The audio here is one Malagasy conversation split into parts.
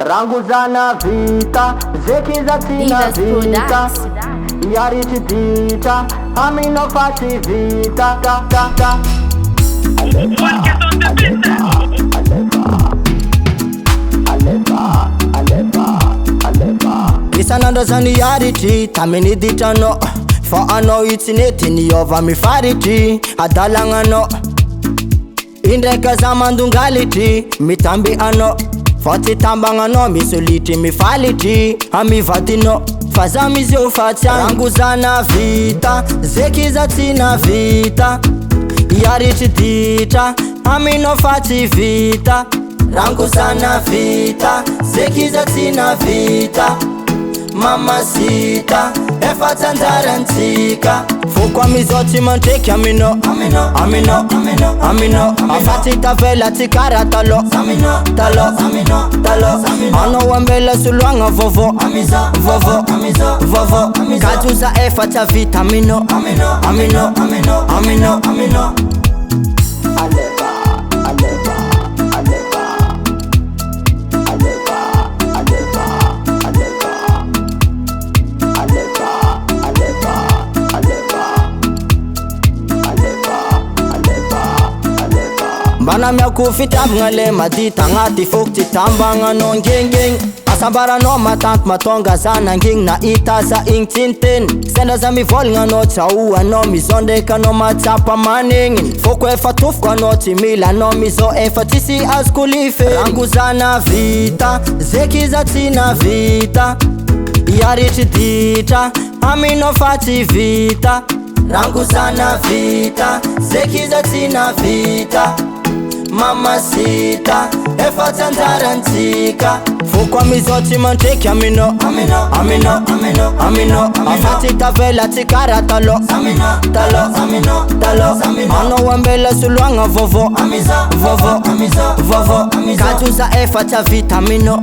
Ranguzana vita, zekiza tina vita. Yari chidita, amino fati vita. Isanando zani yari chita, mini dita no. For I know it's in it in over me fariti. Adalangano Indeka zamandungaliti. Mitambi ano Fati tambangano misoliti mi faliti. Ami vadino Fazami zio fatia. Ranguzana vita, zekiza tina vita. Yari chidita, amino fati vita. Ranguzana vita, zekiza tina vita. Mamacita, efata ndarantika. Fukwa mizoti manteki amino. Afati tavela tikara talo. Ano wambele sulwanga vovo. Kajuza efata vitamino. Amino. Bana mia kufita mngale madita ngati fukti tambanga no ngeng. Asambara no matant matonga sana nging na itaza ing tintin. Senda za mi vol nga no chaua no mizonde ka no matapa maningin. Fokwe fatuf kwa no timila no mizo enfatisi askulife. Ranguzana vita, zekiza tina vita. Yari chidita, amino fati vita. Ranguzana vita, zekiza tina vita. Mamacita, efata ndarantika. Fukwa mizoti manteki amino. Afati tavela tikara talo. Ano wambele sulwanga vovo. Kajuza efata vitamino.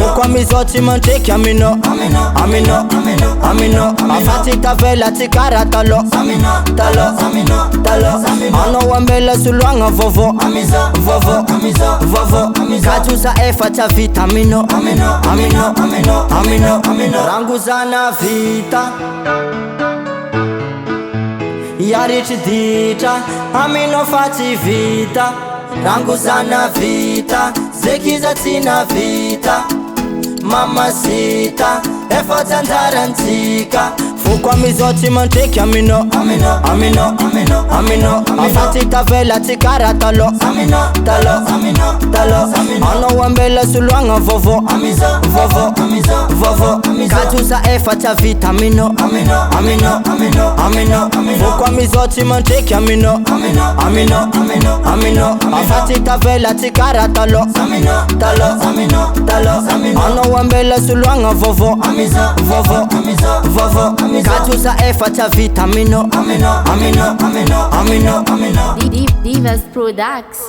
Fukwa mizoti manteki amino. Afati tavela tikara talo. Ano wambele sulwanga vovo. Kajuza efata vitamino. Ranguzana vita, yari chidita, amino fati vita. Ranguzana vita, zekiza tina vita. Mamacita, efata ndarantika. Fukwa mizoti manteki amino. Afati tavela tikara talo. Ano wambele sulwanga vovo. Kajuza efata vitamino. Fukwa mizoti manteki amino. Afati tavela tikara talo. Ano wambele sulwanga vovo. Kajuza efata vitamino. DIVA'S products.